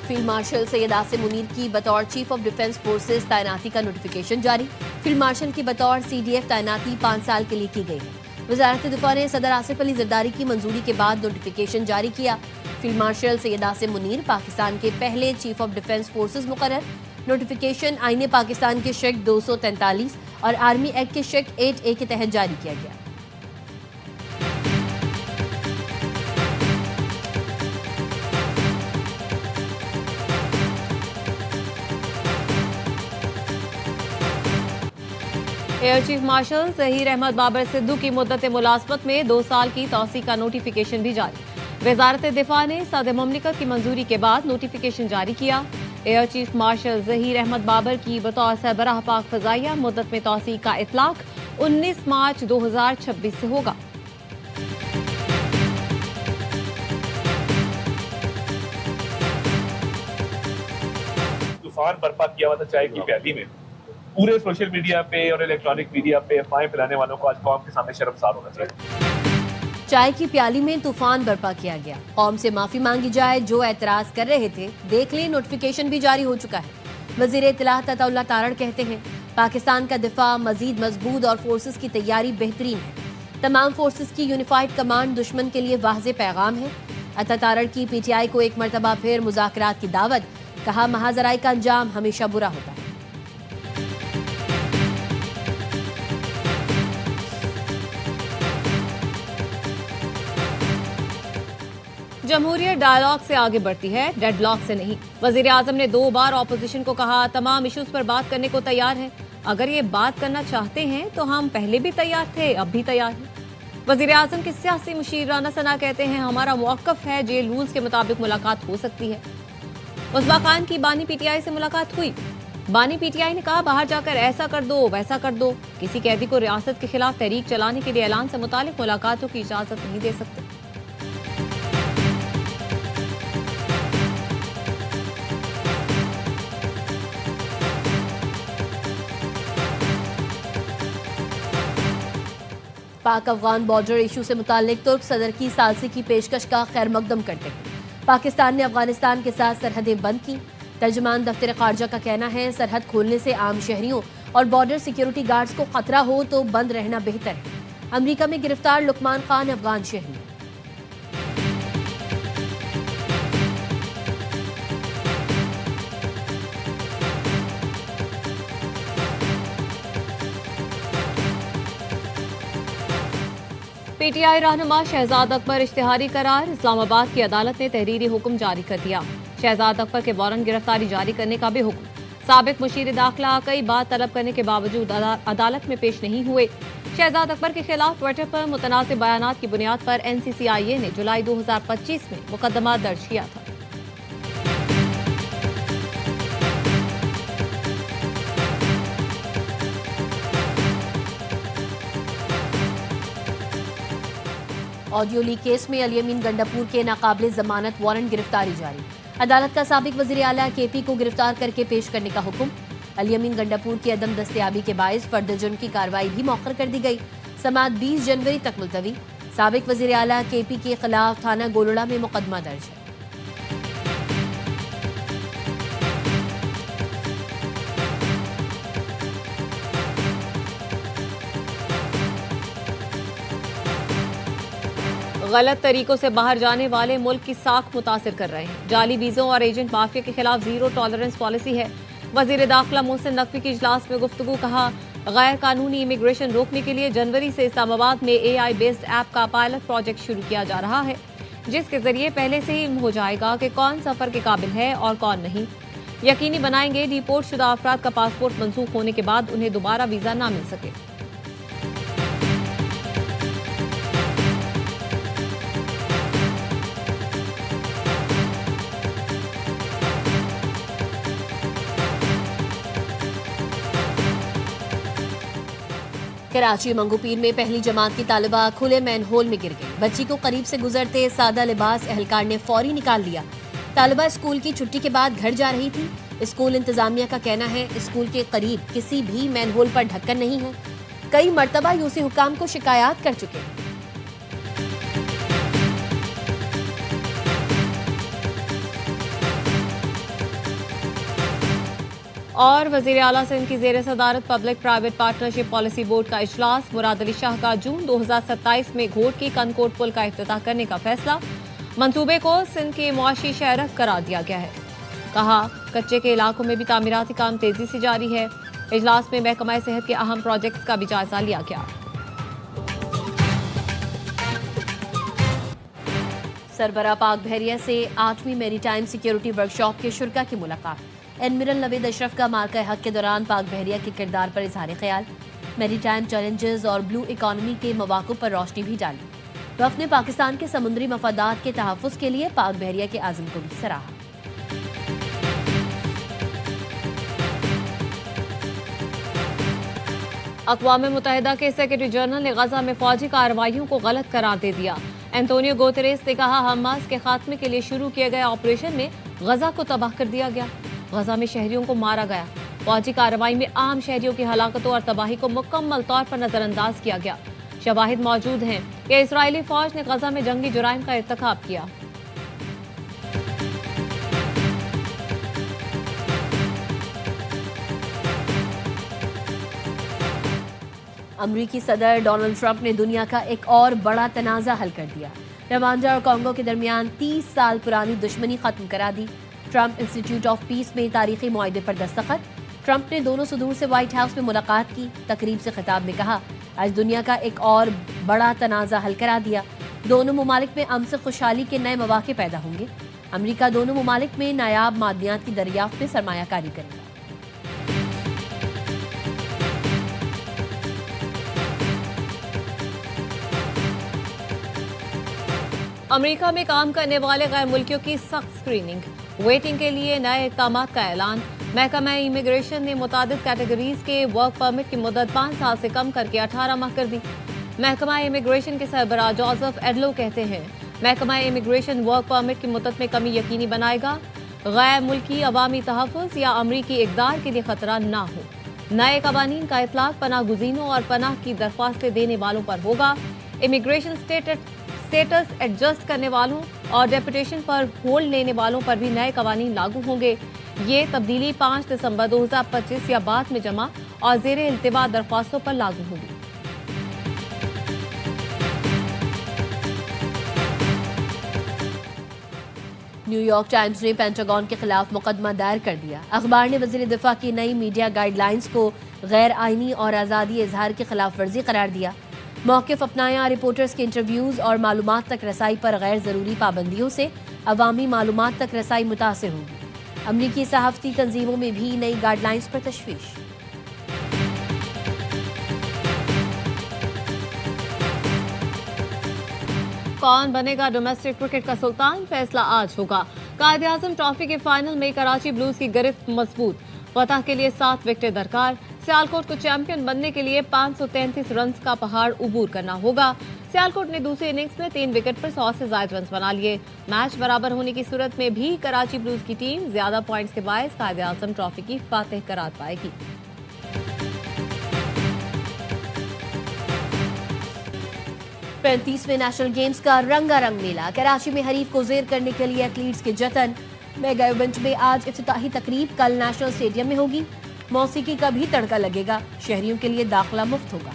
Field marshal Syed Asim Munir की बतौर chief of defence forces तैनाती का नोटिफिकेशन जारी। फील्ड मार्शल की बतौर CDF तैनाती 5 साल के लिए की गई है। वजारत दिफा ने सदर आसिफ अली जरदारी की मंजूरी के बाद नोटिफिकेशन जारी किया। फील्ड मार्शल सैयद आसिम मुनीर पाकिस्तान के पहले चीफ ऑफ डिफेंस फोर्सेज मुकर्रर। नोटिफिकेशन आईने पाकिस्तान के शेक 243 और आर्मी एक्ट के शेक 8A के तहत जारी किया गया। Air chief marshal Zaheer Ahmed Babar Sidhu की मुद्दत मुलाजमत में 2 साल की तौसी का नोटिफिकेशन भी जारी। वजारत दिफा ने सदर मुमलिकत की मंजूरी के बाद नोटिफिकेशन जारी किया। Air chief marshal Zaheer Ahmed Babar की बतौर सरबराह पाक फ़ज़ाइया मुद्दत में तौसी का इतलाक 19 मार्च 2026 से होगा। तूफान बर्पा किया हुआ था चाय की प्याली में। पूरे सोशल मीडिया पे और इलेक्ट्रॉनिक मीडिया पे अफवाहें फैलाने वालों को आज कौम के सामने शर्मसार होना चाहिए। चाय की प्याली में तूफान बर्पा किया गया। कौम से माफी मांगी जाए जो एतराज कर रहे थे। देख ले नोटिफिकेशन भी जारी हो चुका है। वजीर इत्तलात अताउल्लाह तारड़ कहते हैं पाकिस्तान का दिफा मजीद मजबूत और फोर्सेस की तैयारी बेहतरीन है। तमाम फोर्सेस की यूनिफाइड कमांड दुश्मन के लिए वाज़े पैगाम है। अता तारड़ की PTI को एक मरतबा फिर मुज़ाकरात की दावत। कहा महाजराई का अंजाम हमेशा बुरा होता है। जमहूरियत डायलॉग से आगे बढ़ती है, डेडलॉक से नहीं। वजीर आजम ने 2 बार ऑपोजिशन को कहा तमाम इश्यूज पर बात करने को तैयार है। अगर ये बात करना चाहते हैं तो हम पहले भी तैयार थे, अब भी तैयार हैं। वजीर आजम के सियासी मुशीर राना सना कहते हैं हमारा मौक़िफ़ है जेल रूल्स के मुताबिक मुलाकात हो सकती है। मुस्बा खान की बानी PTI से मुलाकात हुई। बानी PTI ने कहा बाहर जाकर ऐसा कर दो वैसा कर दो। किसी कैदी को रियासत के खिलाफ तहरीक चलाने के लिए ऐलान से मुतालिक मुलाकातों की इजाजत नहीं दे सकते। पाक अफगान बॉर्डर इशू से मुताल्लिक तुर्क सदर की सालसी की पेशकश का खैर मकदम करते हैं। पाकिस्तान ने अफगानिस्तान के साथ सरहदें बंद की। तर्जमान दफ्तर खारजा का कहना है सरहद खोलने से आम शहरियों और बॉर्डर सिक्योरिटी गार्ड्स को खतरा हो तो बंद रहना बेहतर है। अमरीका में गिरफ्तार लुकमान खान अफगान शहरी। PTI रहनुमा शहजाद अकबर इश्तिहारी करार। इस्लामाबाद की अदालत ने तहरीरी हुक्म जारी कर दिया। शहजाद अकबर के वारंट गिरफ्तारी जारी करने का भी हुक्म। साबिक मुशीर दाखिला कई बार तलब करने के बावजूद अदालत में पेश नहीं हुए। शहजाद अकबर के खिलाफ ट्विटर पर मुतनाज़िब बयानात की बुनियाद पर NCCIA ने जुलाई 2025 में मुकदमा दर्ज किया था। ऑडियो लीक केस में अली अमीन गंडापुर के नाकाबिले जमानत वारंट गिरफ्तारी जारी। अदालत का साबिक वज़ीर आला KP को गिरफ्तार करके पेश करने का हुक्म। अली अमीन गंडापुर की अदम दस्तयाबी के बायस फर्द जुर्म की कार्रवाई भी मौखर कर दी गई। समाअत 20 जनवरी तक मुलतवी। साबिक वज़ीर आला KP के खिलाफ थाना गोलड़ा में मुकदमा दर्ज है। गलत तरीकों से बाहर जाने वाले मुल्क की साख मुतासिर कर रहे हैं। जाली वीज़ों और एजेंट माफिया के खिलाफ जीरो टॉलरेंस पॉलिसी है। वजीर दाखिला मोहसिन नकवी की इजलास में गुफ्तगू। कहा गैर कानूनी इमिग्रेशन रोकने के लिए जनवरी से इस्लामाबाद में AI बेस्ड ऐप का पायलट प्रोजेक्ट शुरू किया जा रहा है, जिसके जरिए पहले से ही हो जाएगा कि कौन सफर के काबिल है और कौन नहीं। यकीनी बनाएंगे डिपोर्ट शुदा अफराद का पासपोर्ट मनसूख होने के बाद उन्हें दोबारा वीजा ना मिल सके। कराची मंगूपीर में पहली जमात की तालिबा खुले मैनहोल में गिर गई। बच्ची को करीब से गुजरते सादा लिबास एहलकार ने फौरी निकाल लिया। तालिबा स्कूल की छुट्टी के बाद घर जा रही थी। स्कूल इंतजामिया का कहना है स्कूल के करीब किसी भी मैनहोल पर ढक्कन नहीं है। कई मरतबा यूसी हुकाम को शिकायत कर चुके हैं। और वजीर आला सिंध की जेर सदारत public private partnership policy board का इजलास। मुराद अली शाह का जून 2027 में घोट की कनकोट पुल का इफ्तिताह करने का फैसला। मंसूबे को सिंध के मुआशी शहर करार दिया गया है। कहा कच्चे के इलाकों में भी तामीराती काम तेजी से जारी है। इजलास में महकमा सेहत के अहम प्रोजेक्ट्स का भी जायजा लिया गया। सरबरा पाक बहरिया से 8वीं मैरीटाइम सिक्योरिटी वर्कशॉप के शुरका की मुलाकात। एडमिरल नवीद अशरफ का मार्का हक के दौरान पाक बहरिया के किरदार पर इजहार ख्याल। मैरीटाइम चैलेंजेस और ब्लू इकॉनमी के मौक़ों पर रोशनी भी डाली। वफ़द ने पाकिस्तान के समुद्री मफादात के तहफ़्फ़ुज़ के लिए पाक बहरिया के आज़म को भी सराहा। अक़वाम मुत्तहिदा के सेक्रेटरी जनरल ने गजा में फौजी कार्रवाइयों को गलत करार दे दिया। एंटोनियो गुतेरेस ने कहा हमास के खात्मे के लिए शुरू किए गए ऑपरेशन में गजा को तबाह कर दिया गया। गजा में शहरियों को मारा गया। फौजी कार्रवाई में आम शहरियों की हलाकतों और तबाही को मुकम्मल तौर पर नजरअंदाज किया गया। शवाहिद मौजूद हैं कि इजरायली फौज ने गजा में जंगी जुराइम का इर्तिकाब किया। अमरीकी सदर डोनाल्ड ट्रंप ने दुनिया का एक और बड़ा तनाज़ा हल कर दिया। रवांडा और कांगो के दरमियान 30 साल पुरानी दुश्मनी खत्म करा दी। ट्रंप इंस्टीट्यूट ऑफ पीस में तारीखी मुआहदे पर दस्तखत। ट्रंप ने दोनों सदूर से व्हाइट हाउस में मुलाकात की। तकरीब से खिताब में कहा आज दुनिया का एक और बड़ा तनाज़ा हल करा दिया। दोनों ममालिक में अमन से खुशहाली के नए मौके पैदा होंगे। अमरीका दोनों ममालिक में नायाब मादनियात की दरियाफ्त में सरमायाकारी करेगा। अमेरिका में काम करने वाले गैर मुल्कियों की सख्त स्क्रीनिंग। वेटिंग के लिए नए इक़दाम का ऐलान। महकमा इमिग्रेशन ने मुतादिद कैटेगरीज के वर्क परमिट की मुद्दत 5 साल से कम करके 18 माह कर दी। महकमा इमिग्रेशन के सरबराह जोसेफ एडलो कहते हैं महकमा इमिग्रेशन वर्क परमिट की मुद्दत में कमी यकीनी बनाएगा। गैर मुल्की अवामी तहफ़्फ़ुज़ या अमरीकी इक़दार के लिए खतरा ना हो। नए कवानीन का इतलाक़ पनाह गुज़ीनों और पनाह की दरख्वास्तें देने वालों पर होगा। इमिग्रेशन स्टेटस एडजस्ट करने वालों और डेपुटेशन पर होल्ड लेने वालों पर भी नए कवानीन लागू होंगे। ये तब्दीली 5 दिसंबर 2025 या बाद में जमा और ज़ेर इल्तिबा दरख्वास्तों पर लागू होगी। न्यूयॉर्क टाइम्स ने पेंटागन के खिलाफ मुकदमा दायर कर दिया। अखबार ने वज़ीर दिफा की नई मीडिया गाइडलाइंस को गैर आइनी और आज़ादी इजहार की खिलाफ वर्जी करार दिया। मौक़िफ़ अपनाया। रिपोर्टर्स के इंटरव्यूज़ और मालूमात तक रसाई पर गैर ज़रूरी पाबंदियों से अवामी मालूमात तक रसाई मुतासिर होगी। अमरीकी सहाफ़ती तंजीमों में भी नई गाइडलाइंस पर तशवीश। कौन बनेगा डोमेस्टिक क्रिकेट का सुल्तान, फैसला आज होगा। कायद-ए-आज़म ट्रॉफी के फाइनल में कराची ब्लूज की गिरफ्त मजबूत। फतह के लिए 7 विकेटें दरकार। सियालकोट को चैंपियन बनने के लिए 533 रन का पहाड़ उबूर करना होगा। सियालकोट ने दूसरी इनिंग्स में 3 विकेट पर 100 से ज्यादा रन बना लिए। मैच बराबर होने की सूरत में भी कराची ब्लूज की टीम ज्यादा पॉइंट्स के बायस कायद-ए-आज़म ट्रॉफी की फातेह करार पाएगी। पैंतीसवें नेशनल गेम्स का रंगारंग मेला। कराची में हरीफ को जेर करने के लिए एथलीट्स के जतन। मेगा इवेंट में आज इफ्तिताही तकरीब कल नेशनल स्टेडियम में होगी। मौसीकी का भी तड़का लगेगा। शहरियों के लिए दाखिला मुफ्त होगा।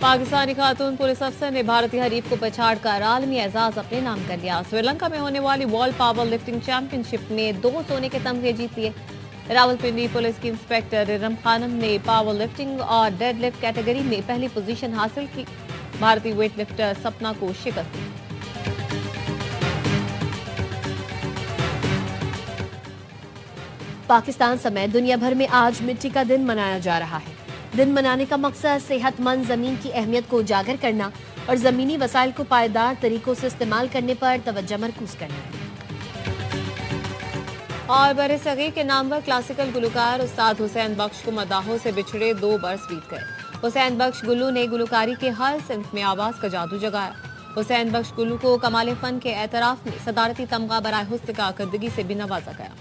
पाकिस्तानी खातून पुलिस अफसर ने भारतीय हरीफ को पछाड़कर आलमी एजाज अपने नाम कर लिया। श्रीलंका में होने वाली वर्ल्ड पावर लिफ्टिंग चैंपियनशिप में 2 सोने के तमगे जीत लिए। रावलपिंडी पुलिस की इंस्पेक्टर रिरम खानम ने पावर लिफ्टिंग और डेड लिफ्ट कैटेगरी में पहली पोजीशन हासिल की। भारतीय वेट लिफ्टर सपना को शिकस्त दी। पाकिस्तान समेत दुनिया भर में आज मिट्टी का दिन मनाया जा रहा है। दिन मनाने का मकसद सेहतमंद जमीन की अहमियत को उजागर करना और जमीनी वसाइल को पायदार तरीकों से इस्तेमाल करने पर तवज्जो मरकूज करना है। और बरसगीर के नामवर क्लासिकल गुलकार उस्ताद हुसैन बख्श को मदाहों से बिछड़े 2 बरस बीत गए। हुसैन बख्श गुल्लू ने गुलकारी के हर सिंफ में आवाज का जादू जगाया। हुसैन बख्श गुल्लू को कमाल फन के एतराफ में सदारती तमगा बराए हुस्न कारकर्दगी से भी नवाजा गया।